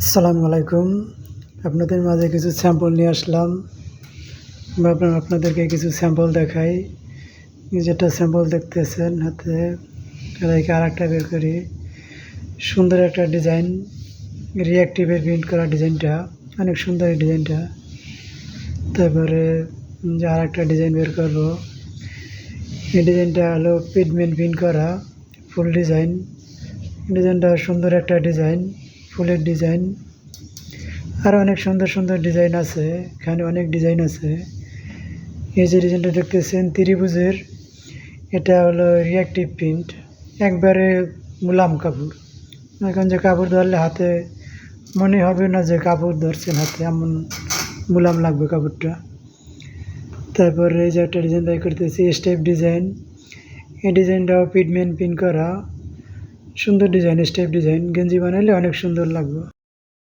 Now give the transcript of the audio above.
আসসালামু আলাইকুম। আপনাদের মাঝে কিছু স্যাম্পল নিয়ে আসলাম। আপনাদেরকে কিছু স্যাম্পল দেখাই। যেটা স্যাম্পল দেখতেছেন হাতে রেখে আরেকটা বের করি। সুন্দর একটা ডিজাইন, রিঅ্যাক্টিভের প্রিন্ট করা ডিজাইনটা অনেক সুন্দর এই ডিজাইনটা। তারপরে যে আরেকটা ডিজাইন বের করব, এই ডিজাইনটা হলো পিগমেন্ট প্রিন্ট করা ফুল ডিজাইন। ডিজাইনটা সুন্দর একটা ডিজাইন, ফুলের ডিজাইন। আরও অনেক সুন্দর সুন্দর ডিজাইন আছে, এখানে অনেক ডিজাইন আছে। এই যে ডিজাইনটা দেখতেছেন ত্রিভুজের, এটা হলো রিঅ্যাক্টিভ প্রিন্ট, একবারে মুলাম কাপড়। এখন যে কাপড় ধরলে হাতে মনে হবে না যে কাপড় ধরছেন হাতে, এমন মুলাম লাগবে কাপড়টা। তারপরে এই যে একটা ডিজাইন বাই করতেছি স্টেপ ডিজাইন। এই ডিজাইনটাও পিগমেন্ট প্রিন্ট করা, সুন্দর ডিজাইন, স্টেপ ডিজাইন। গেঞ্জি বানাইলে অনেক সুন্দর লাগবে।